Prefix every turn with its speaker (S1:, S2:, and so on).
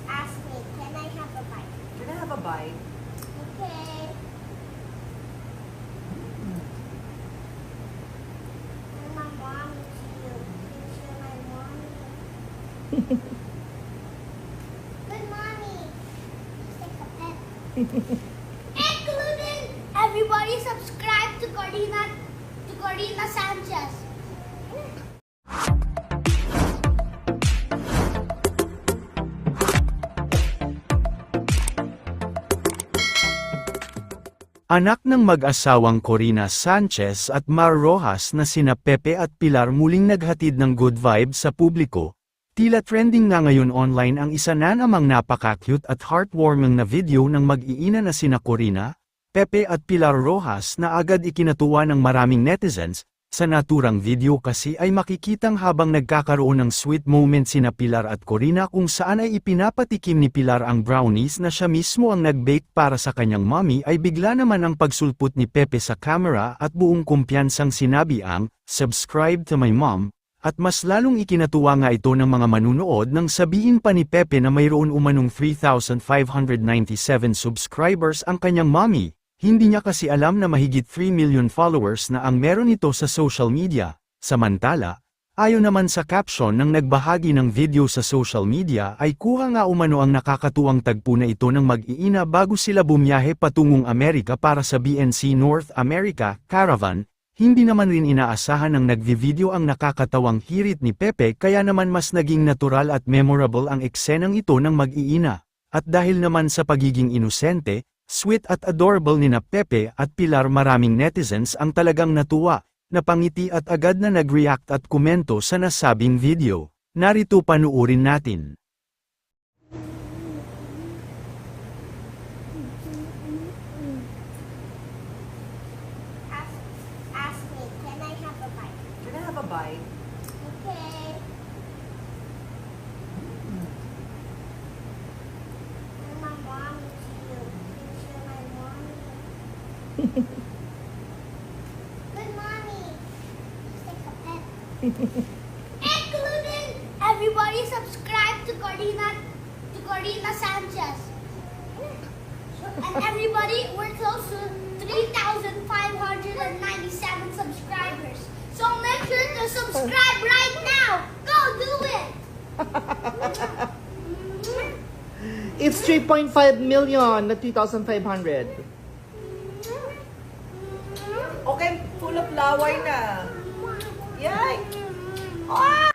S1: Ask me, can I have a bite?
S2: Can I have a bite?
S1: Okay. And my mommy too. Can you show my mommy? Good mommy. She's like a pet. Including everybody subscribe to Corina Sanchez.
S3: Anak ng mag-asawang Corina Sanchez at Mar Rojas na sina Pepe at Pilar muling naghatid ng good vibes sa publiko. Tila trending nga ngayon online ang isa na namang napaka-cute at heartwarming na video ng mag-iina na sina Corina, Pepe at Pilar Rojas na agad ikinatuwa ng maraming netizens. Sa naturang video kasi ay makikitang habang nagkakaroon ng sweet moment sina Pilar at Corina kung saan ay ipinapatikim ni Pilar ang brownies na siya mismo ang nag-bake para sa kanyang mommy ay bigla naman ang pagsulpot ni Pepe sa camera at buong kumpiyansang sinabi ang, "Subscribe to my mom," at mas lalong ikinatuwa nga ito ng mga manunood nang sabihin pa ni Pepe na mayroon umanong 3,597 subscribers ang kanyang mommy. Hindi niya kasi alam na mahigit 3 million followers na ang meron ito sa social media. Samantala, ayon naman sa caption ng nagbahagi ng video sa social media ay kuha nga umano ang nakakatuwang tagpo na ito ng mag-iina bago sila bumiyahe patungong Amerika para sa BNC North America Caravan. Hindi naman rin inaasahan ng nagvi-video ang nakakatawang hirit ni Pepe kaya naman mas naging natural at memorable ang eksenang ito ng mag-iina. At dahil naman sa pagiging inosente, sweet at adorable nina Pepe at Pilar maraming netizens ang talagang natuwa, napangiti at agad na nag-react at komento sa nasabing video. Narito panuorin natin.
S1: Ask me, can I have a bite?
S2: Can I have a bite?
S1: Okay. And my mommy too. Can you show my mommy? Good mommy. She's like a pet. Including everybody subscribe to Corina Sanchez. And everybody, we're close to 3,597 subscribers. So make sure to subscribe right now. Go do it.
S4: It's 3.5 million, not 3,500.
S2: Okay, full of laway na. Yay! Ah!